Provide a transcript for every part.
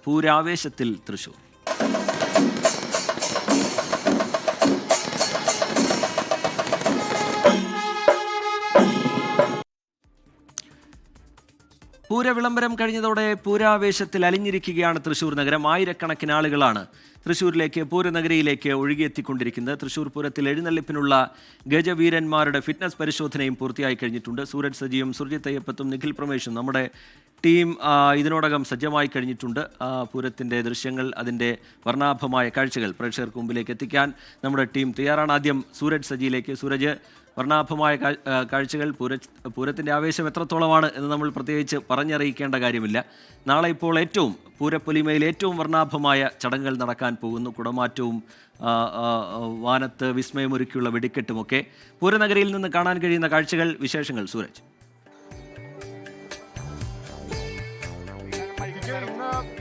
പൂരാവേശത്തിൽ തൃശൂർ. പൂരവിളംബരം കഴിഞ്ഞതോടെ പൂരാവേശത്തിൽ അലിഞ്ഞിരിക്കുകയാണ് തൃശൂർ നഗരം. ആയിരക്കണക്കിന് ആളുകളാണ് തൃശൂരിലേക്ക് പൂരനഗരിയിലേക്ക് ഒഴുകിയെത്തിക്കൊണ്ടിരിക്കുന്നത്. തൃശൂർ പൂരത്തിൽ എഴുന്നള്ളിപ്പിനുള്ള ഗജവീരന്മാരുടെ ഫിറ്റ്നസ് പരിശോധനയും പൂർത്തിയായി കഴിഞ്ഞിട്ടുണ്ട്. സൂരജ് സജിയും സുർജിത് അയ്യപ്പത്തും നിഖിൽ പ്രമേഷും നമ്മുടെ ടീം ഇതിനോടകം സജ്ജമായി കഴിഞ്ഞിട്ടുണ്ട്. പൂരത്തിൻ്റെ ദൃശ്യങ്ങൾ, അതിൻ്റെ വർണ്ണാഭമായ കാഴ്ചകൾ പ്രേക്ഷകർക്ക് മുമ്പിലേക്ക് എത്തിക്കാൻ നമ്മുടെ ടീം തയ്യാറാണ്. ആദ്യം സൂരജ് സജിയിലേക്ക്. സൂരജ്, വർണ്ണാഭമായ കാഴ്ചകൾ, പൂരത്തിൻ്റെ ആവേശം എത്രത്തോളമാണ് എന്ന് നമ്മൾ പ്രത്യേകിച്ച് പറഞ്ഞറിയിക്കേണ്ട കാര്യമില്ല. നാളെ ഇപ്പോൾ പൂരപ്പൊലിമയിൽ ഏറ്റവും വർണ്ണാഭമായ ചടങ്ങുകൾ നടക്കാൻ പോകുന്നു. കുടമാറ്റവും വാനത്ത് വിസ്മയമൊരുക്കിയുള്ള വെടിക്കെട്ടുമൊക്കെ. പൂരനഗരിയിൽ നിന്ന് കാണാൻ കഴിയുന്ന കാഴ്ചകൾ, വിശേഷങ്ങൾ സൂരജ്.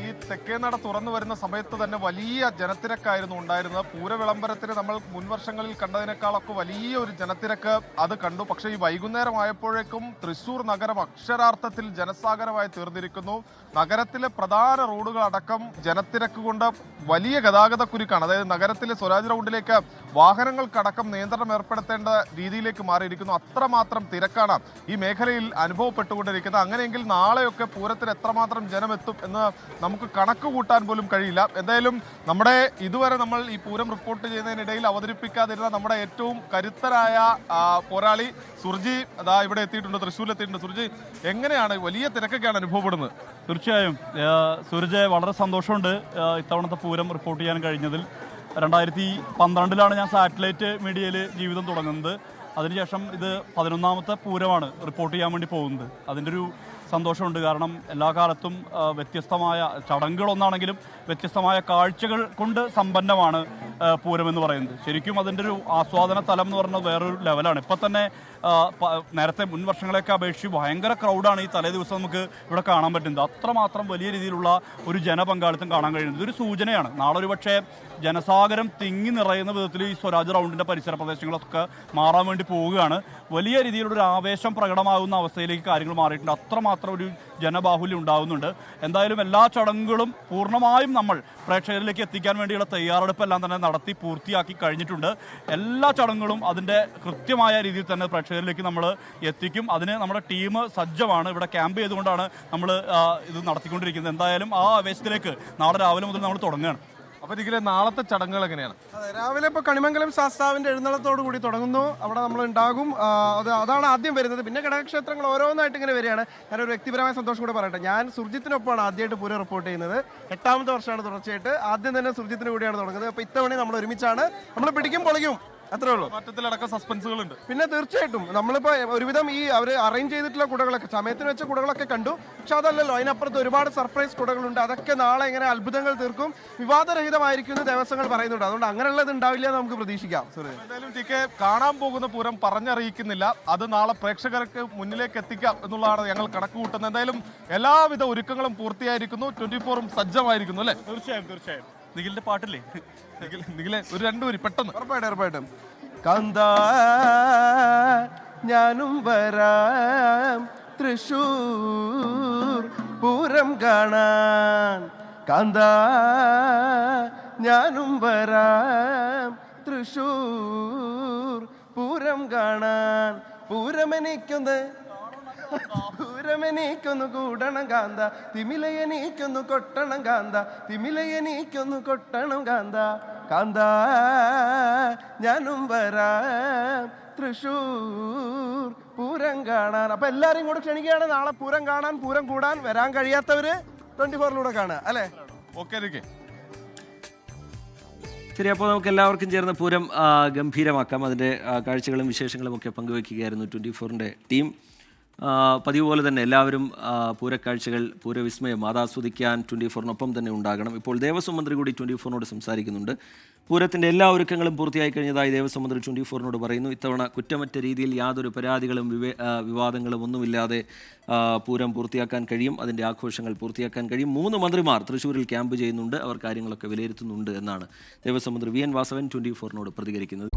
ഈ തെക്കേനട തുറന്നു വരുന്ന സമയത്ത് തന്നെ വലിയ ജനത്തിരക്കായിരുന്നു ഉണ്ടായിരുന്നത്. പൂരവിളംബരത്തിന് നമ്മൾ മുൻവർഷങ്ങളിൽ കണ്ടതിനേക്കാളൊക്കെ വലിയ ഒരു ജനത്തിരക്ക് അത് കണ്ടു. പക്ഷേ ഈ വൈകുന്നേരം ആയപ്പോഴേക്കും തൃശ്ശൂർ നഗരം അക്ഷരാർത്ഥത്തിൽ ജനസാഗരമായി തീർന്നിരിക്കുന്നു. നഗരത്തിലെ പ്രധാന റോഡുകളടക്കം ജനത്തിരക്ക് കൊണ്ട് വലിയ ഗതാഗത കുരുക്കാണ്. അതായത് നഗരത്തിലെ സ്വരാജ് റൗണ്ടിലേക്ക് വാഹനങ്ങൾക്കടക്കം നിയന്ത്രണം ഏർപ്പെടുത്തേണ്ട രീതിയിലേക്ക് മാറിയിരിക്കുന്നു. അത്രമാത്രം തിരക്കാണ് ഈ മേഖലയിൽ അനുഭവപ്പെട്ടുകൊണ്ടിരിക്കുന്നത്. അങ്ങനെയെങ്കിൽ നാളെയൊക്കെ പൂരത്തിന് എത്രമാത്രം ജനമെത്തും എന്ന് നമുക്ക് കണക്ക് കൂട്ടാൻ പോലും കഴിയില്ല. എന്തായാലും നമ്മുടെ ഇതുവരെ നമ്മൾ ഈ പൂരം റിപ്പോർട്ട് ചെയ്യുന്നതിനിടയിൽ അവതരിപ്പിക്കാതിരുന്ന നമ്മുടെ ഏറ്റവും കരുത്തരായ പോരാളി സുർജി അതാ ഇവിടെ എത്തിയിട്ടുണ്ട്, തൃശ്ശൂരിൽ എത്തിയിട്ടുണ്ട്. സുർജി, എങ്ങനെയാണ് വലിയ തിരക്കൊക്കെയാണ് അനുഭവപ്പെടുന്നത്? തീർച്ചയായും സൂരജ്, വളരെ സന്തോഷമുണ്ട് ഇത്തവണത്തെ പൂരം റിപ്പോർട്ട് ചെയ്യാൻ കഴിഞ്ഞതിൽ. 2012 ഞാൻ സാറ്റലൈറ്റ് മീഡിയയിൽ ജീവിതം തുടങ്ങുന്നത്. അതിനുശേഷം ഇത് 11ാമത്തെ പൂരമാണ് റിപ്പോർട്ട് ചെയ്യാൻ വേണ്ടി പോകുന്നത്. അതിൻ്റെ ഒരു സന്തോഷമുണ്ട്. കാരണം എല്ലാ കാലത്തും വ്യത്യസ്തമായ ചടങ്ങുകളൊന്നാണെങ്കിലും വ്യത്യസ്തമായ കാഴ്ചകൾ കൊണ്ട് സമ്പന്നമാണ് പൂരമെന്ന് പറയുന്നത്. ശരിക്കും അതിൻ്റെ ഒരു ആസ്വാദന തലം എന്ന് പറയുന്നത് വേറൊരു ലെവലാണ്. ഇപ്പം തന്നെ നേരത്തെ മുൻ വർഷങ്ങളെയൊക്കെ അപേക്ഷിച്ച് ഭയങ്കര ക്രൗഡാണ് ഈ തലേ ദിവസം നമുക്ക് ഇവിടെ കാണാൻ പറ്റുന്നത്. അത്രമാത്രം വലിയ രീതിയിലുള്ള ഒരു ജനപങ്കാളിത്തം കാണാൻ കഴിയുന്നത്. ഇതൊരു സൂചനയാണ്. നാളെ ഒരു പക്ഷേ ജനസാഗരം തിങ്ങി നിറയുന്ന വിധത്തിൽ ഈ സ്വരാജ് റൗണ്ടിൻ്റെ പരിസര പ്രദേശങ്ങളൊക്കെ മാറാൻ വേണ്ടി പോവുകയാണ്. വലിയ രീതിയിലുള്ളൊരു ആവേശം പ്രകടമാകുന്ന അവസ്ഥയിലേക്ക് കാര്യങ്ങൾ മാറിയിട്ടുണ്ട്. അത്രമാത്രം ഒരു ജനബാഹുല്യം ഉണ്ടാകുന്നുണ്ട്. എന്തായാലും എല്ലാ ചടങ്ങുകളും പൂർണ്ണമായും നമ്മൾ പ്രേക്ഷകരിലേക്ക് എത്തിക്കാൻ വേണ്ടിയുള്ള തയ്യാറെടുപ്പെല്ലാം തന്നെ നടത്തി പൂർത്തിയാക്കി കഴിഞ്ഞിട്ടുണ്ട്. എല്ലാ ചടങ്ങുകളും അതിൻ്റെ കൃത്യമായ രീതിയിൽ തന്നെ പ്രേക്ഷകരിലേക്ക് നമ്മൾ എത്തിക്കും. അതിന് നമ്മുടെ ടീം സജ്ജമാണ്. ഇവിടെ ക്യാമ്പ് ചെയ്തുകൊണ്ടാണ് നമ്മൾ ഇത് നടത്തിക്കൊണ്ടിരിക്കുന്നത്. എന്തായാലും ആ ആവേശത്തിലേക്ക് നാളെ രാവിലെ മുതൽ നമ്മൾ തുടങ്ങുകയാണ്. അപ്പോൾ ഇതിലെ നാളത്തെ ചടങ്ങുകൾ എങ്ങനെയാണ്? അതെ, രാവിലെ ഇപ്പോൾ കണിമംഗലം ശാസ്താവിൻ്റെ എഴുന്നള്ളത്തോടു കൂടി തുടങ്ങുന്നു. അവിടെ നമ്മൾ ഉണ്ടാകും. അതാണ് ആദ്യം വരുന്നത്. പിന്നെ ഘടകക്ഷേത്രങ്ങൾ ഓരോന്നായിട്ട് ഇങ്ങനെ വരികയാണ്. ഞാനൊരു വ്യക്തിപരമായ സന്തോഷം കൂടെ പറയട്ടെ. ഞാൻ സുർജിത്തിനൊപ്പമാണ് ആദ്യമായിട്ട് പൂരം റിപ്പോർട്ട് ചെയ്യുന്നത്. 8ാമത്തെ വർഷമാണ് തുടർച്ചയായിട്ട്. ആദ്യം തന്നെ സുർജിത്തിന് കൂടിയാണ് തുടങ്ങുന്നത്. അപ്പോൾ ഇത്തവണ നമ്മൾ ഒരുമിച്ചാണ്. നമ്മൾ പിടിക്കും പൊളിക്കും, അത്രേ ഉള്ളൂ. മാറ്റത്തിലടക്കം സസ്പെൻസുകളുണ്ട്. പിന്നെ തീർച്ചയായിട്ടും നമ്മളിപ്പോൾ ഒരുവിധം ഈ അവർ അറേഞ്ച് ചെയ്തിട്ടുള്ള കുടകളൊക്കെ സമയത്തിന് വെച്ച കുടകളൊക്കെ കണ്ടു. പക്ഷെ അതല്ലല്ലോ, അതിനപ്പുറത്ത് ഒരുപാട് സർപ്രൈസ് കുടകളുണ്ട്. അതൊക്കെ നാളെ ഇങ്ങനെ അത്ഭുതങ്ങൾ തീർക്കും, വിവാദരഹിതമായിരിക്കും എന്ന് ദേവസ്വങ്ങൾ പറയുന്നുണ്ട്. അതുകൊണ്ട് അങ്ങനെയുള്ളത് ഉണ്ടാവില്ല എന്ന് നമുക്ക് പ്രതീക്ഷിക്കാം. എന്തായാലും ടിക്കെ കാണാൻ പോകുന്ന പൂരം പറഞ്ഞറിയിക്കുന്നില്ല. അത് നാളെ പ്രേക്ഷകർക്ക് മുന്നിലേക്ക് എത്തിക്കാം എന്നുള്ളതാണ് ഞങ്ങൾ കണക്ക് കൂട്ടുന്നത്. എന്തായാലും എല്ലാവിധ ഒരുക്കങ്ങളും പൂർത്തിയായിരിക്കുന്നു. 24 സജ്ജമായിരിക്കുന്നു അല്ലേ? തീർച്ചയായും. നിഖിലിന്റെ പാട്ടില്ലേ? നിഖിലെ ഒരു 2 വരി പെട്ടെന്ന്. ഉറപ്പായിട്ടും. കാന്താ ഞാനും വരാം തൃശ്ശൂർ പൂരം കാണാൻ, കാന്താ ഞാനും വരാം തൃശ്ശൂർ പൂരം കാണാൻ. പൂരമെനിക്കൊന്നു കൂടണം കാന്ത, തിമിലയെനിക്കൊന്നു കൊട്ടണം കാന്ത, തിമിലയെനിക്കൊന്നു കൊട്ടണം കാന്ത, കാന്ത ഞാനും വരാം തൃശ്ശൂർ പൂരം കാണാൻ. അപ്പൊ എല്ലാരെയും കൂടെ ക്ഷണിക്കുകയാണ് നാളെ പൂരം കാണാൻ, പൂരം കൂടാൻ. വരാൻ കഴിയാത്തവര് 24 കാണുക അല്ലേ? ഓക്കെ. ശരി, അപ്പോൾ നമുക്ക് എല്ലാവർക്കും ചേർന്ന് പൂരം ഗംഭീരമാക്കാം. അതിൻ്റെ കാഴ്ചകളും വിശേഷങ്ങളും ഒക്കെ പങ്കുവയ്ക്കുകയായിരുന്നു 24ൻ്റെ ടീം. പതിവ് പോലെ തന്നെ എല്ലാവരും പൂരക്കാഴ്ചകൾ, പൂരവിസ്മയം അതാസ്വദിക്കാൻ 24നൊപ്പം തന്നെ ഉണ്ടാകണം. ഇപ്പോൾ ദേവസ്വം മന്ത്രി കൂടി 24നോട് സംസാരിക്കുന്നുണ്ട്. പൂരത്തിൻ്റെ എല്ലാ ഒരുക്കങ്ങളും പൂർത്തിയായി കഴിഞ്ഞതായി ദേവസ്വം മന്ത്രി 24നോട് പറയുന്നു. ഇത്തവണ കുറ്റമറ്റ രീതിയിൽ യാതൊരു പരാതികളും വിവാദങ്ങളും ഒന്നുമില്ലാതെ പൂരം പൂർത്തിയാക്കാൻ കഴിയും, അതിൻ്റെ ആഘോഷങ്ങൾ പൂർത്തിയാക്കാൻ കഴിയും. 3 മന്ത്രിമാർ തൃശ്ശൂരിൽ ക്യാമ്പ് ചെയ്യുന്നുണ്ട്. അവർ കാര്യങ്ങളൊക്കെ വിലയിരുത്തുന്നുണ്ട് എന്നാണ് ദേവസ്വം മന്ത്രി വി എൻ വാസവൻ 24നോട് പ്രതികരിക്കുന്നത്.